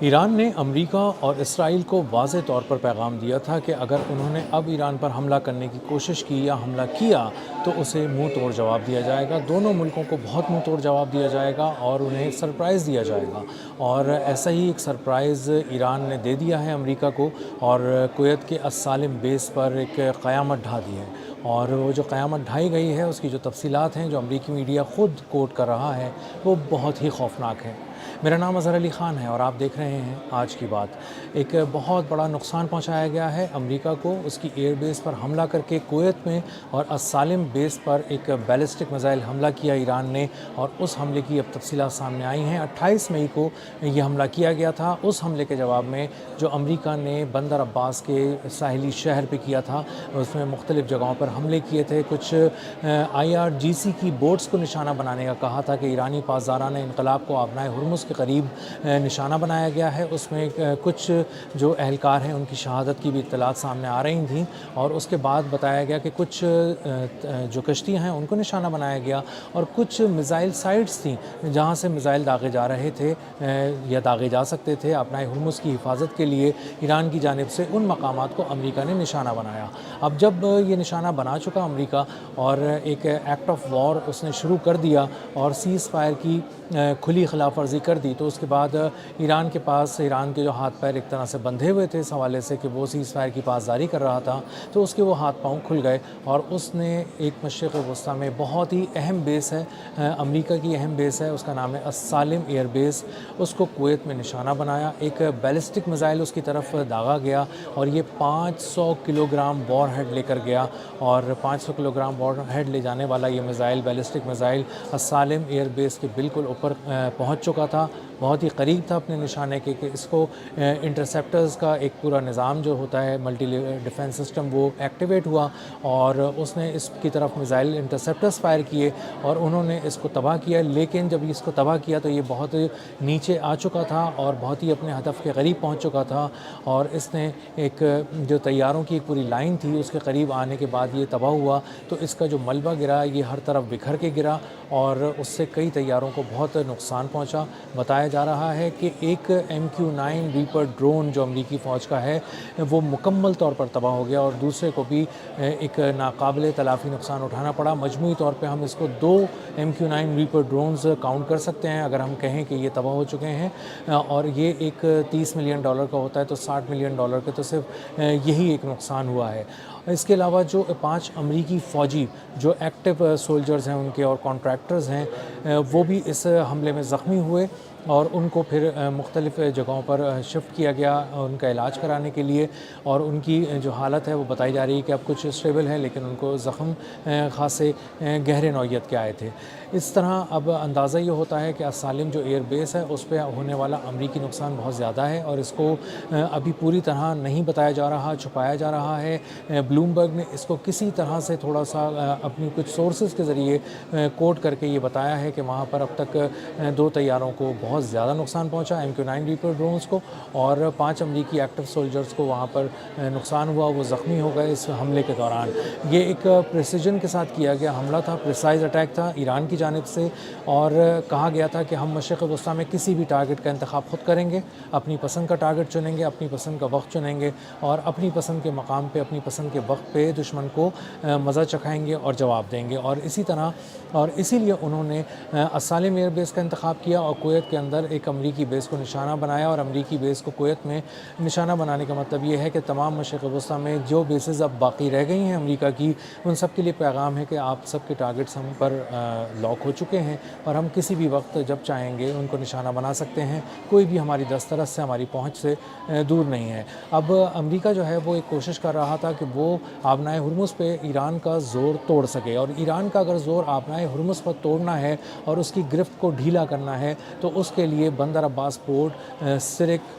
ایران نے امریکہ اور اسرائیل کو واضح طور پر پیغام دیا تھا کہ اگر انہوں نے اب ایران پر حملہ کرنے کی کوشش کی یا حملہ کیا تو اسے منہ توڑ جواب دیا جائے گا۔ دونوں ملکوں کو بہت منہ توڑ جواب دیا جائے گا اور انہیں سرپرائز دیا جائے گا، اور ایسا ہی ایک سرپرائز ایران نے دے دیا ہے امریکہ کو، اور کویت کے السالم بیس پر ایک قیامت ڈھا دی ہے۔ اور وہ جو قیامت ڈھائی گئی ہے اس کی جو تفصیلات ہیں جو امریکی میڈیا خود کوٹ کر رہا ہے وہ بہت ہی خوفناک ہے۔ میرا نام اظہر علی خان ہے اور آپ دیکھ رہے ہیں آج کی بات۔ ایک بہت بڑا نقصان پہنچایا گیا ہے امریکہ کو، اس کی ایئر بیس پر حملہ کر کے کویت میں، اور السالم بیس پر ایک بیلسٹک میزائل حملہ کیا ایران نے، اور اس حملے کی اب تفصیلات سامنے آئی ہیں۔ 28 مئی کو یہ حملہ کیا گیا تھا۔ اس حملے کے جواب میں جو امریکہ نے بندر عباس کے ساحلی شہر پہ کیا تھا، اس میں مختلف جگہوں پر حملے کیے تھے۔ کچھ IRGC کی بوٹس کو نشانہ بنانے کا کہا تھا کہ ایرانی پاسداران انقلاب کو آبنائے ہرمز کے قریب نشانہ بنایا گیا ہے۔ اس میں کچھ جو اہلکار ہیں ان کی شہادت کی بھی اطلاعات سامنے آ رہی تھیں، اور اس کے بعد بتایا گیا کہ کچھ جو کشتیاں ہیں ان کو نشانہ بنایا گیا، اور کچھ میزائل سائٹس تھیں جہاں سے میزائل داغے جا رہے تھے یا داغے جا سکتے تھے۔ آبنائے ہرمز کی حفاظت کے لیے ایران کی جانب سے ان مقامات کو امریکہ نے نشانہ بنایا۔ اب جب یہ نشانہ بنا چکا امریکہ اور ایک ایکٹ آف وار اس نے شروع کر دیا اور سیز فائر کی کھلی خلاف ورزی کر دی، تو اس کے بعد ایران کے پاس، ایران کے جو ہاتھ پیر ایک طرح سے بندھے ہوئے تھے اس حوالے سے کہ وہ سیز فائر کی پاسداری کر رہا تھا، تو اس کے وہ ہاتھ پاؤں کھل گئے، اور اس نے ایک مشرق وسطیٰ میں بہت ہی اہم بیس ہے، امریکہ کی اہم بیس ہے، اس کا نام ہے السالم ایئر بیس، اس کو کویت میں نشانہ بنایا۔ ایک بیلسٹک میزائل اس کی طرف داغا گیا، اور یہ 500 کلو گرام وار ہیڈ لے کر گیا، اور 500 کلو گرام وار ہیڈ لے جانے والا یہ missile, ballistic missile, Al Salem air base کے بالکل اوپر پہنچ چکا تھا، بہت ہی قریب تھا اپنے نشانے کے، کہ اس کو انٹرسیپٹرز کا ایک پورا نظام جو ہوتا ہے ملٹی ڈیفنس سسٹم وہ ایکٹیویٹ ہوا، اور اس نے اس کی طرف میزائل انٹرسیپٹرز فائر کیے اور انہوں نے اس کو تباہ کیا۔ لیکن جب اس کو تباہ کیا تو یہ بہت نیچے آ چکا تھا اور بہت ہی اپنے ہدف کے قریب پہنچ چکا تھا، اور اس نے ایک جو طیاروں کی ایک پوری لائن تھی اس کے قریب آنے کے بعد یہ تباہ ہوا، تو اس کا جو ملبہ گرا یہ ہر طرف بکھر کے گرا، اور اس سے کئی طیاروں کو بہت نقصان پہنچا۔ بتایا جا رہا ہے کہ ایک MQ-9 ریپر ڈرون جو امریکی فوج کا ہے وہ مکمل طور پر تباہ ہو گیا، اور دوسرے کو بھی ایک ناقابل تلافی نقصان اٹھانا پڑا۔ مجموعی طور پہ ہم اس کو 2 MQ-9 ریپر ڈرونز کاؤنٹ کر سکتے ہیں اگر ہم کہیں کہ یہ تباہ ہو چکے ہیں، اور یہ ایک $30 ملین کا ہوتا ہے، تو $60 ملین کے تو صرف یہی ایک نقصان ہوا ہے۔ اس کے علاوہ جو 5 امریکی فوجی جو ایکٹیو سولجرز ہیں ان کے اور کانٹریکٹرز ہیں، وہ بھی اس حملے میں زخمی ہوئے، اور ان کو پھر مختلف جگہوں پر شفٹ کیا گیا ان کا علاج کرانے کے لیے، اور ان کی جو حالت ہے وہ بتائی جا رہی ہے کہ اب کچھ اسٹیبل ہے، لیکن ان کو زخم خاصے گہرے نوعیت کے آئے تھے۔ اس طرح اب اندازہ یہ ہوتا ہے کہ السالم جو ایئر بیس ہے اس پہ ہونے والا امریکی نقصان بہت زیادہ ہے، اور اس کو ابھی پوری طرح نہیں بتایا جا رہا، چھپایا جا رہا ہے۔ بلومبرگ نے اس کو کسی طرح سے تھوڑا سا اپنی کچھ سورسز کے ذریعے کوٹ کر کے یہ بتایا ہے کہ وہاں پر اب تک 2 طیاروں کو بہت زیادہ نقصان پہنچا، MQ-9 ریپر ڈرونز کو، اور 5 امریکی ایکٹیو سولجرز کو وہاں پر نقصان ہوا، وہ زخمی ہو گئے اس حملے کے دوران۔ یہ ایک پریسیجن کے ساتھ کیا گیا حملہ تھا، پریسائز اٹیک تھا ایران کی جانب سے، اور کہا گیا تھا کہ ہم مشرق وسطیٰ میں کسی بھی ٹارگٹ کا انتخاب خود کریں گے، اپنی پسند کا ٹارگٹ چنیں گے، اپنی پسند کا وقت چنیں گے، اور اپنی پسند کے مقام پہ، اپنی پسند کے وقت پہ دشمن کو مزہ چکھائیں گے اور جواب دیں گے۔ اور اسی طرح، اور اسی لیے انہوں نے السالم ایئر بیس کا انتخاب کیا، اور کویت کے اندر ایک امریکی بیس کو نشانہ بنایا، اور امریکی بیس کو کویت میں نشانہ بنانے کا مطلب یہ ہے کہ تمام مشرق وسطیٰ میں جو بیسز اب باقی رہ گئی ہیں امریکہ کی، ان سب کے لیے پیغام ہے کہ آپ سب کے ٹارگٹس ہم پر لاک ہو چکے ہیں، اور ہم کسی بھی وقت جب چاہیں گے ان کو نشانہ بنا سکتے ہیں، کوئی بھی ہماری دسترس سے، ہماری پہنچ سے دور نہیں ہے۔ اب امریکہ جو ہے وہ ایک کوشش کر رہا تھا کہ وہ آبنائے ہرمز پہ ایران کا زور توڑ سکے، اور ایران کا اگر زور آبنائے ہرمز پر توڑنا ہے اور اس کی گرفت کو ڈھیلا کرنا ہے تو اس کے لیے بندر عباس پورٹ، سرک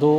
2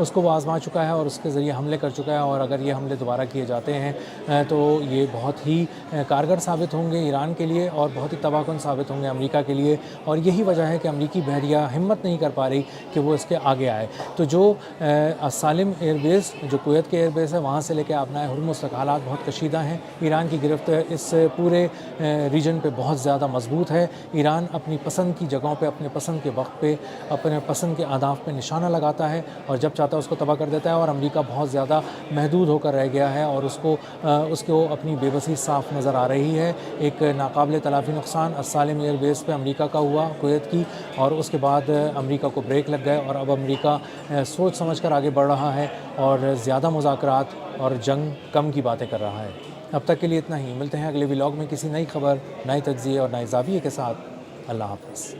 اس کو وہ آزما چکا ہے اور اس کے ذریعے حملے کر چکا ہے، اور اگر یہ حملے دوبارہ کیے جاتے ہیں تو یہ بہت ہی کارگر ثابت ہوں گے ایران کے لیے اور بہت ہی تباہ کن ثابت ہوں گے امریکہ کے لیے، اور یہی وجہ ہے کہ امریکی بحریہ ہمت نہیں کر پا رہی کہ وہ اس کے آگے آئے۔ تو جو سالم ایئر بیس جو کویت کے ایئر بیس ہے وہاں سے لے کے آبنائے ہرمز تک حالات بہت کشیدہ ہیں۔ ایران کی گرفت اس پورے ریجن پہ بہت زیادہ مضبوط ہے۔ ایران اپنی پسند کی جگہوں پہ اپنے پسند کے وقت پہ اپنے پسند کے اہداف پہ نشانہ لگاتا ہے اور جب چاہتا ہے اس کو تباہ کر دیتا ہے، اور امریکہ بہت زیادہ محدود ہو کر رہ گیا ہے اور اس کو اپنی بے بسی صاف نظر آ رہی ہے۔ ایک ناقابل تلافی نقصان السالم ایئر بیس پہ امریکہ کا ہوا کویت کی، اور اس کے بعد امریکہ کو بریک لگ گئے اور اب امریکہ سوچ سمجھ کر آگے بڑھ رہا ہے اور زیادہ مذاکرات اور جنگ کم کی باتیں کر رہا ہے۔ اب تک کے لیے اتنا ہی، ملتے ہیں اگلے ولاگ میں کسی نئی خبر، نئے تجزیے اور نئے زاویے کے ساتھ۔ اللہ حافظ۔